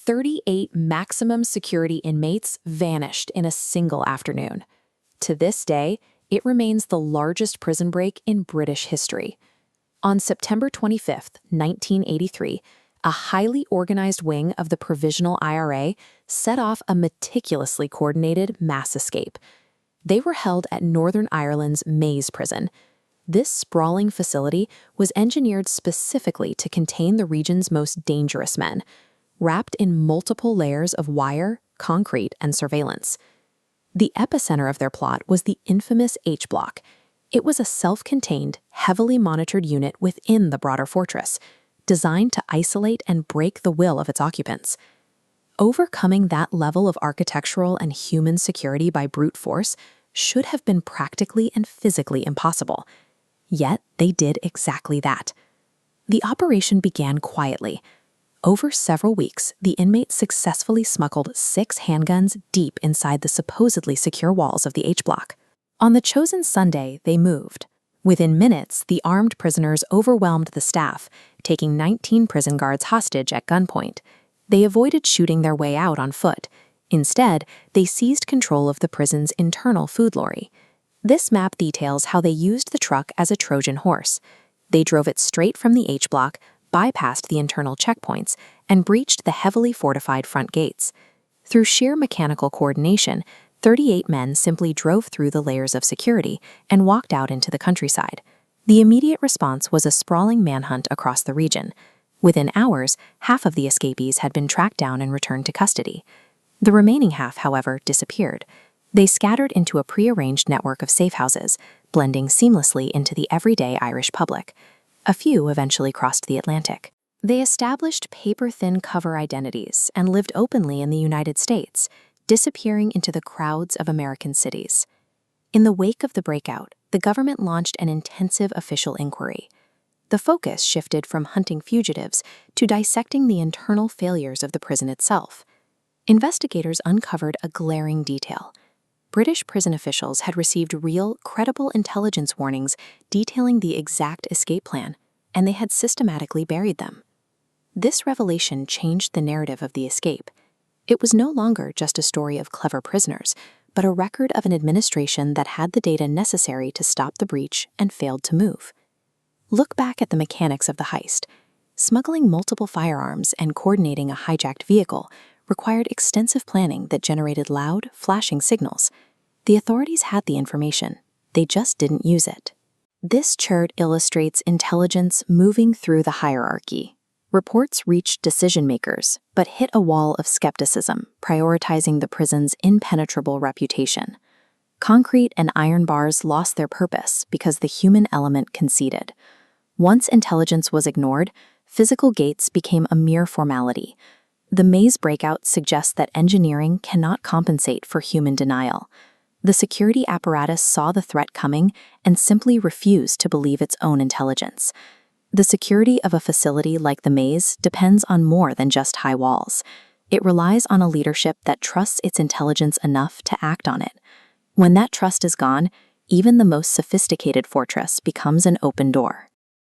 38 maximum security inmates vanished in a single afternoon. To this day, it remains the largest prison break in British history. On September 25, 1983, a highly organized wing of the Provisional IRA set off a meticulously coordinated mass escape. They were held at Northern Ireland's Maze prison. This sprawling facility was engineered specifically to contain the region's most dangerous men, wrapped in multiple layers of wire, concrete, and surveillance. The epicenter of their plot was the infamous H Block. It was a self-contained, heavily monitored unit within the broader fortress, designed to isolate and break the will of its occupants. Overcoming that level of architectural and human security by brute force should have been practically and physically impossible. Yet they did exactly that. The operation began quietly. Over several weeks, the inmates successfully smuggled 6 handguns deep inside the supposedly secure walls of the H Block. On the chosen Sunday, they moved. Within minutes, the armed prisoners overwhelmed the staff, taking 19 prison guards hostage at gunpoint. They avoided shooting their way out on foot. Instead, they seized control of the prison's internal food lorry. This map details how they used the truck as a Trojan horse. They drove it straight from the H Block, bypassed the internal checkpoints, and breached the heavily fortified front gates. Through sheer mechanical coordination, 38 men simply drove through the layers of security and walked out into the countryside. The immediate response was a sprawling manhunt across the region. Within hours, half of the escapees had been tracked down and returned to custody. The remaining half, however, disappeared. They scattered into a prearranged network of safe houses, blending seamlessly into the everyday Irish public. A few eventually crossed the Atlantic. They established paper-thin cover identities and lived openly in the United States, disappearing into the crowds of American cities. In the wake of the breakout, the government launched an intensive official inquiry. The focus shifted from hunting fugitives to dissecting the internal failures of the prison itself. Investigators uncovered a glaring detail. British prison officials had received real, credible intelligence warnings detailing the exact escape plan, and they had systematically buried them. This revelation changed the narrative of the escape. It was no longer just a story of clever prisoners, but a record of an administration that had the data necessary to stop the breach and failed to move. Look back at the mechanics of the heist. Smuggling multiple firearms and coordinating a hijacked vehicle required extensive planning that generated loud, flashing signals. The authorities had the information. They just didn't use it. This chart illustrates intelligence moving through the hierarchy. Reports reached decision-makers, but hit a wall of skepticism, prioritizing the prison's impenetrable reputation. Concrete and iron bars lost their purpose because the human element conceded. Once intelligence was ignored, physical gates became a mere formality. The maze breakout suggests that engineering cannot compensate for human denial. The security apparatus saw the threat coming and simply refused to believe its own intelligence. The security of a facility like the maze depends on more than just high walls. It relies on a leadership that trusts its intelligence enough to act on it. When that trust is gone, even the most sophisticated fortress becomes an open door.